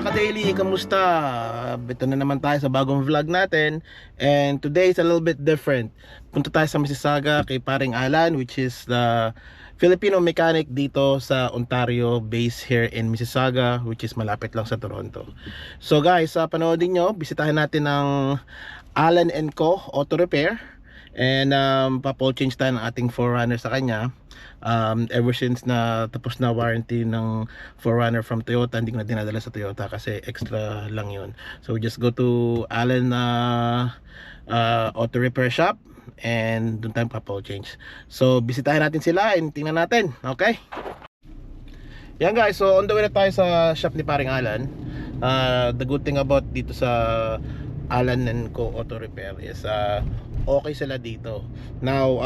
ka-daily, kamusta? Ito na naman tayo sa bagong vlog natin. And today is a little bit different. Punta tayo sa Mississauga kay paring Alan, which is the Filipino mechanic dito sa Ontario, based here in Mississauga, which is malapit lang sa Toronto. So guys, panoodin nyo, bisitahin natin ng Alan & Co Auto Repair. And pa-full change tayo ng ating 4Runner sa kanya. Ever since na tapos na warranty ng 4Runner from Toyota, hindi ko na dinadala sa Toyota kasi extra lang yun. So we just go to Alan Auto Repair Shop and doon tayo pa-full change. So bisitahin natin sila and tingnan natin. Okay? Yan guys, so on the way na tayo sa shop ni paring Alan. The good thing about dito sa Alan & Co Auto Repair is okay sila dito. Now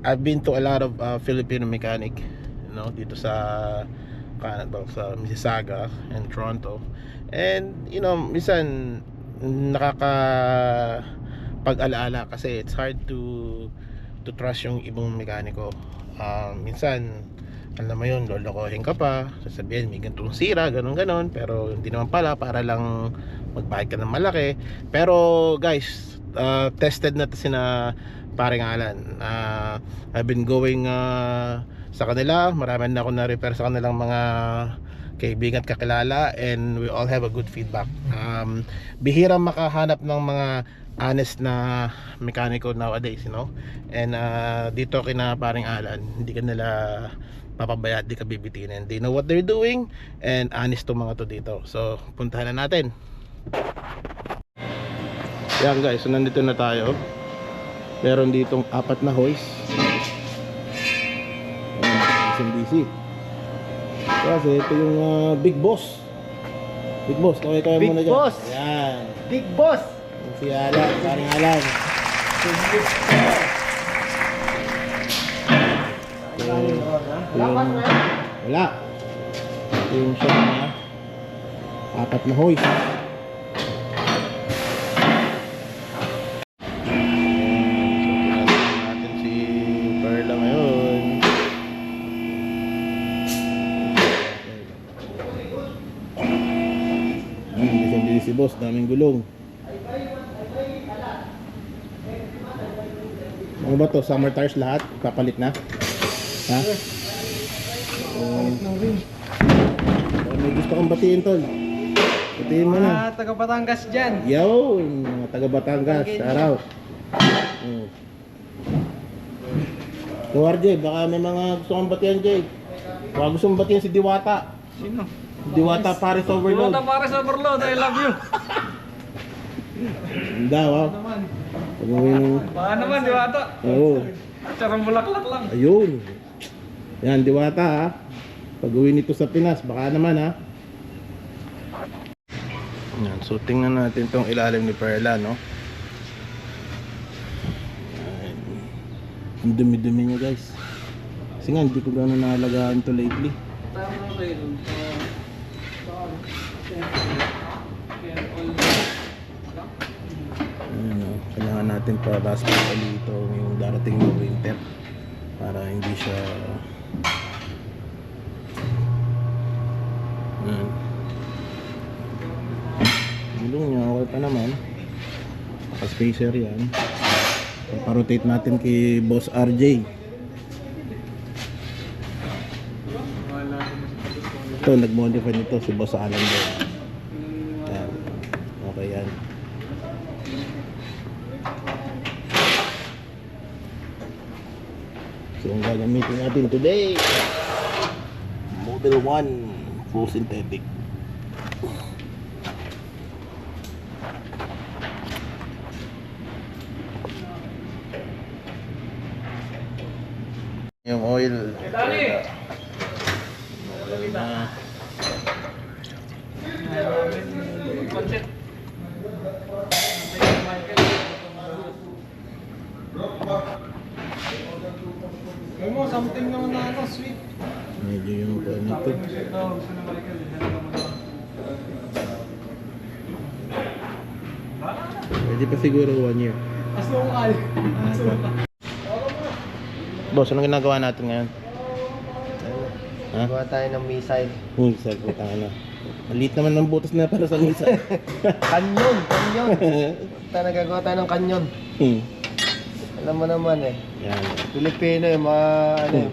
I've been to a lot of Filipino mechanic, you know, dito sa Canada, sa Mississauga and Toronto. And you know, minsan nakakapag-alaala kasi it's hard to trust yung ibang mekaniko. Minsan alam mo yun, lolokohin ka pa, sasabihin may ganitong sira, ganon, pero hindi naman pala, para lang magbayad ka ng malaki. Pero guys, tested na to sina paring Alan. I've been going sa kanila, marami na ako na-repair sa kanilang mga kaibigan at kakilala, and we all have a good feedback. Bihira makahanap ng mga honest na mekaniko nowadays, you know. And dito kina paring Alan, hindi ka nila papabayad, di ka bibitinin. They know what they're doing and honest to mga to dito. So puntahan na natin. Yan guys, so nandito na tayo. Meron ditong 4 na hoist. SMDC. Kasi ito yung Big Boss. Big Boss, kaya Big muna dyan. Boss. Yan. Big Boss. Yung si Alan, paring Alan. Wala. Ito yung siya na 4 na hoist. Si boss, daming gulong. Ano ba to? Summer tires lahat? Kapalit na? Ha? May gusto kong batiin, tol. Batiin mo na. Taga Batangas dyan. Yo, mga taga Batangas. Araw. So RJ, baka may mga gusto kong batian, Jay. Baka gusto kong batian si Diwata. Sino? Diwata Paris Overload. Diwata Paris Overload, I love you. Hindi, wow. Baka naman, Diwata. Oo. Charang bulaklak lang. Ayun. Yan, Diwata ha. Pag uwi nito sa Pinas, baka naman ha. Yan, so tingnan natin tong ilalim ni Perla, no. Ang dumi-dumi niya guys. Kasi nga, hindi ko gano'n nakalagaan to lately. Kailangan natin pa basketball dito yung darating na winter para hindi siya gulong niya okay pa naman, naka-spacer yan. Pa-rotate natin kay Boss RJ. Ito nag-modify nito si Boss Alan Boy. Yan, okay yan. So ang gagamitin natin today, Model 1 full synthetic. Yung oil na something naman na ano, sweet. medyo yung nito. Pwede pa siguro 1 year. Asukal. Boss, anong ginagawa natin ngayon? Ha? Gawa tayo ng missile. Sa putang na. Maliit naman ng butas na para sa misa. Kanyon. Nagagawa tayo ng kanyon. Alam mo naman eh. Yan. Pilipino eh, mga ano eh.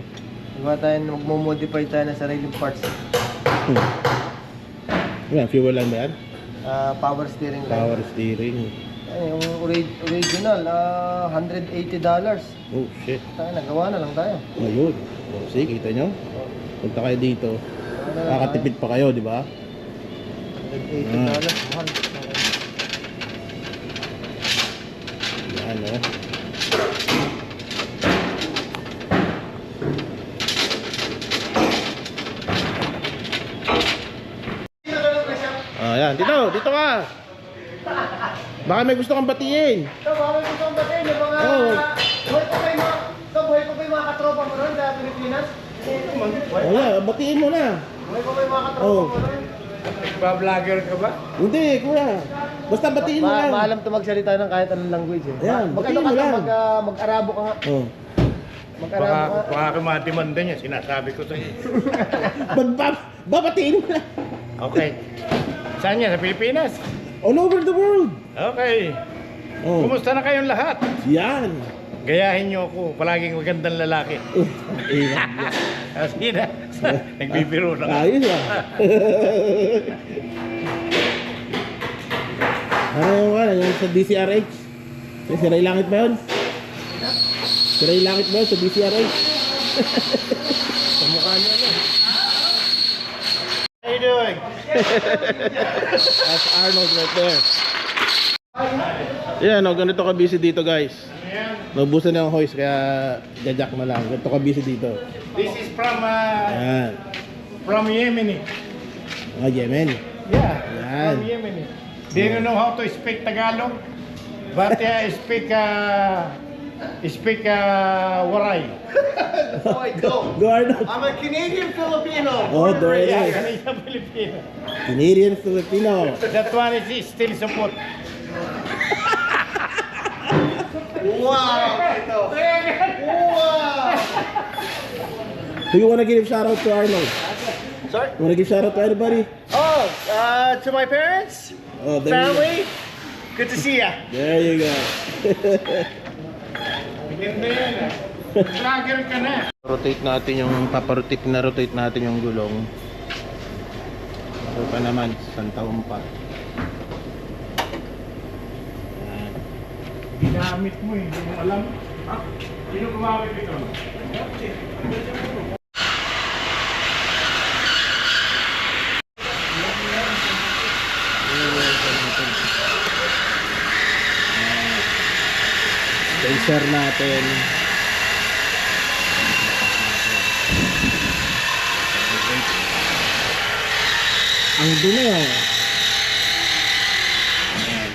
Gawa tayo, magmo-modify tayo ng sariling parts. Yan, fuel lang ba yan? Power steering lang. Power steering. Yung original, $180. Oh, shit. Tayo, nagawa na lang tayo. Ayun. Oh, see, kita nyo? Punta kayo dito. Kakatipid pa kayo, di ba? $180, mahal. Yan, oh. Ayan, dito ka. Baka may gusto kang batiin. Ito, baka may gusto kong batiin yung mga... Oo. Buhay ko ba yung mga katropa mo ron sa Pilipinas? Ayan, batiin mo na. Buhay ko ba yung mga katropa Oo. mo ron? Nagpa-vlogger ka ba? Hindi, kuya. Basta batiin mo lang. Maalam to magsalita ng kahit anong language eh. Ayan, Mag-ano batiin ka mo lang, lang. mag-Arabo ka nga. Oh. Mag-Arabo ka. Baka kumadimanda niya, sinasabi ko sa iyo. Babatiin mo lang. Okay. Saan niya? Sa Pilipinas? All over the world. Okay. Oh. Kumusta na kayong lahat? Yan. Gayahin niyo ako, palaging magandang lalaki. Ayan. Kasi na, nagbibiro lang. Ayos ah. Ano yung sa DCRH? Siray langit ba yun? Siray langit ba yun sa DCRH? Sa mukha niya ano. How you doing? That's Arnold right there. Yan, no, ganito ka busy dito guys. Naubusan na yung hoist kaya jajak na lang. Ganito ka busy dito. This is Yan. from Yemen. Mga Yemen. Yeah, Yan. from Yemen. Do you know how to speak Tagalog? But speak Waray. Oh, I don't. Go Arnold. I'm a Canadian Filipino. Oh, there it Yeah, is. Canadian Filipino. Canadian Filipino. That one is still support. Wow! Ito. Wow! Do you wanna give shout out to Arnold? Sorry? You wanna give shout out to anybody? Oh, to my parents, Oh, there you go. family, good to see ya. There you go. Maganda yan ah. Vlogger ka na. Rotate natin yung rotate natin yung gulong. Ito pa naman, isang taon pa. Yan. Ginamit mo eh, hindi mo alam. Ha? Sino gumamit ito? Spacer natin. Ang dumi oh. Ayan.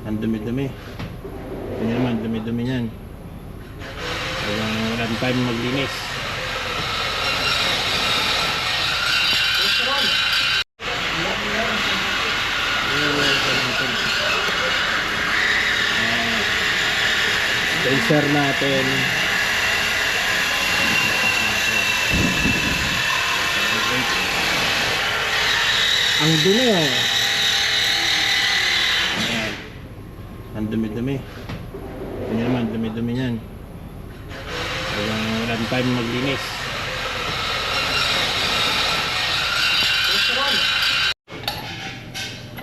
Ang dumi-dumi. Ito nyo naman, dumi-dumi yan. Walang time maglinis. Spacer natin. Ang dumi oh. Ayan. Ang dumi-dumi. Ito nyo naman, dumi-dumi yan. Walang time maglinis.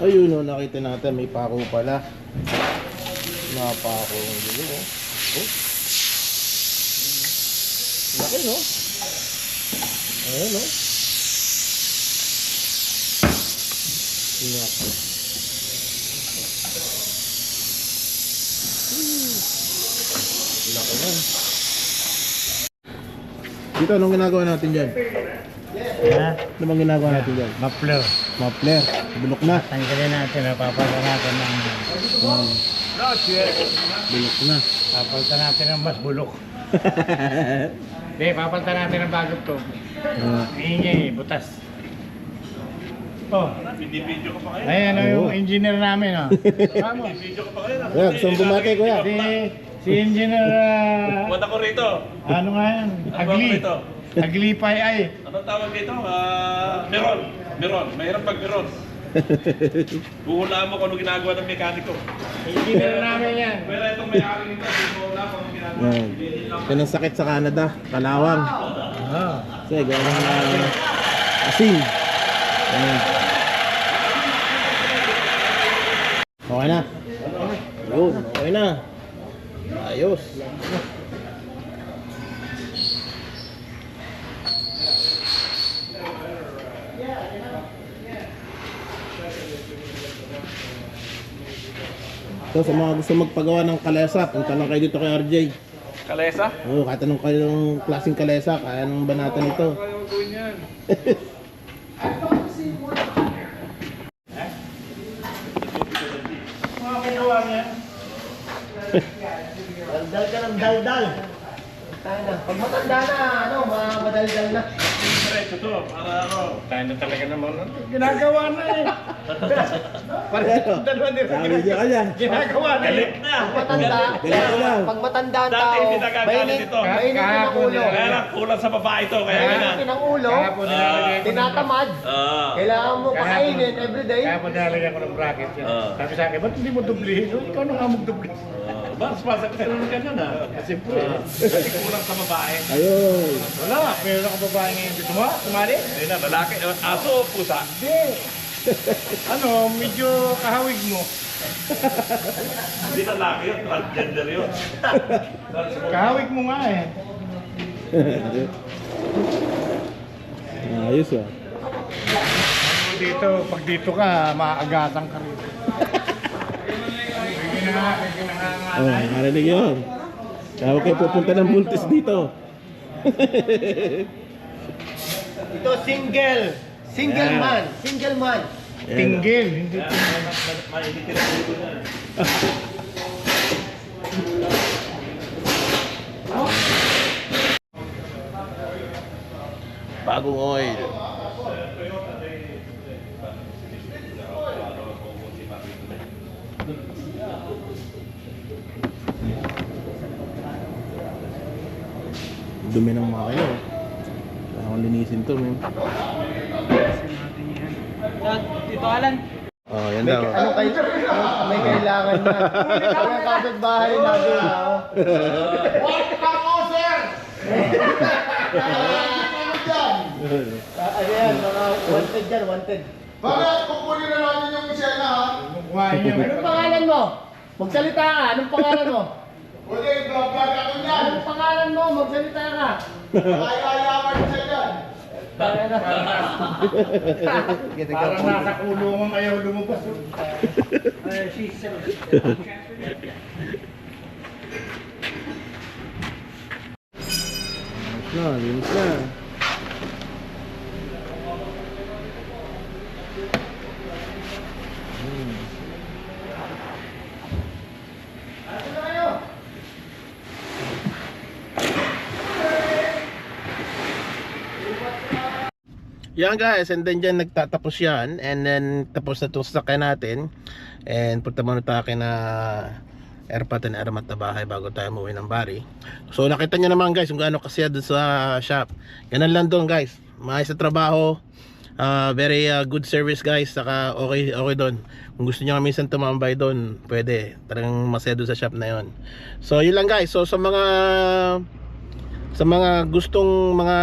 Ayun oh, nakita natin may pako pala. Napako ang gulo oh. Oh. Laki no? Ayan oh. Laki. Laki na. Dito, anong ginagawa natin dyan? Ha? Ano bang ginagawa natin dyan? Muffler. Muffler. Bulok na. Tanggalin natin, napapalitan natin ng... Wow. Bulok na. Papalitan natin ng mas bulok. Hindi, papalitan natin ng bagong to. Ingay, butas. Oh, ayan yung engineer namin oh. Tama. Kuya, gusto mong bumati kuya? Si engineer Punta ko rito. ano nga yan? Agli. rito. Agli Pay ay. Anong tawag dito? Meron. Meron, mahirap pag meron. Buhulaan mo kung ano ginagawa ng mekaniko. Engineer namin yan. Pero itong may-ari nito, buhulaan kung ano ginagawa. Yan. Yan ang sakit sa Canada, kalawang. Kasi gawang asin. Yan. Okay na. Yun, okay na. Ayos. So sa mga gusto magpagawa ng kalesa, punta lang kayo dito kay RJ. Kalesa? Oo, kahit anong kayong klaseng kalesa, kaya nang banatan ito. Ayaw gawin yan. Mga kinuha niya. Daldal ka ng daldal. Tayo na. Pag matanda na, ano, madaldal na. Diretso to, para ano. Tayo na talaga naman. Ginagawa na eh. Pareho. Dalawa din. Sabi niya kanya. Ginagawa na eh. Galit na. Pag matanda, Ganito lang. pag matanda ang Dati tao, hindi nagagalit ito. mainit ng ulo. Kaya lang, kulang sa babae to, kaya ganyan. Mainit ng ulo, Kahapon nilalagay ko ng- tinatamad. Kailangan mo pakainin everyday. Kaya po nilalagyan ko ng bracket yan. Sabi sa akin, ba't hindi mo dublihin? Ikaw na nga mag-dubli. Mas pasok ka naman ganyan ha. Siyempre. Kasi kulang sa babae. Ayun. Wala, meron ako babae ngayon. Gusto mo? Kumari? Hindi na, lalaki. Aso o pusa? Hindi. Ano, medyo kahawig mo. Hindi lalaki yun, transgender yun. Kahawig mo nga eh. Ayos ah. Dito, pag dito ka, maaagasan ka rin. Sige na nga. Oh, marinig yun. Kaya huwag kayo pupunta ng buntis dito. Ito single. Single Yeah. man. Single man. Tinggil, hindi tinggil. Mainitin ang ulo niya. Bagong oil. Dumi ng makina. Kaya akong linisin to, man. Dito Alan. Oh, yan May, daw. ano kay, may kailangan na. Ang kapitbahay natin. Ano yan, mga wanted dyan, wanted. Bakit? Kukunin na natin yung Michelle ha? Buhay niya. Anong pangalan mo? Magsalita ka, anong pangalan mo? Huwag vlog ako niyan. Anong pangalan mo? Magsalita ka. Ayayaman siya yan. Parang Parang nasa kulungan ayaw lumabas. No, linis na. Yan guys, and then dyan nagtatapos yan. And then tapos na itong sasakyan natin. And punta muna tayo na airpot and airmat na bahay bago tayo umuwi ng Bari. So nakita nyo naman guys kung gaano kasya doon sa shop. Ganun lang doon guys. Maayos na trabaho. Very good service guys. Saka okay doon. Kung gusto nyo minsan tumambay doon, pwede. Talagang masaya doon sa shop na yon. So yun lang guys. So sa mga gustong mga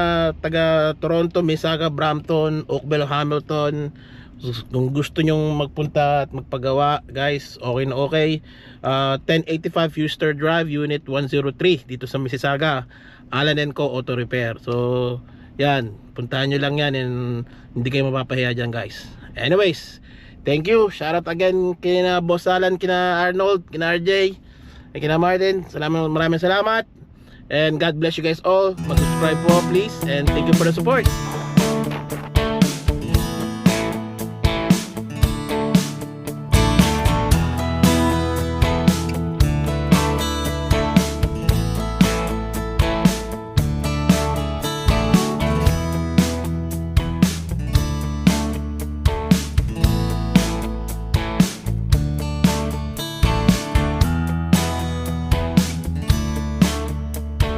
taga Toronto, Mississauga, Brampton, Oakville, Hamilton, kung gusto nyong magpunta at magpagawa guys, okay na okay. 1085 Euster Drive, Unit 103 dito sa Mississauga, Alan & Co Auto Repair. So yan, puntahan nyo lang yan and hindi kayo mapapahiya dyan guys. Anyways, thank you, shout out again kina Boss Alan, kina Arnold, kina RJ, kina Martin. Maraming salamat. And God bless you guys all. Mag-subscribe po please. And thank you for the support.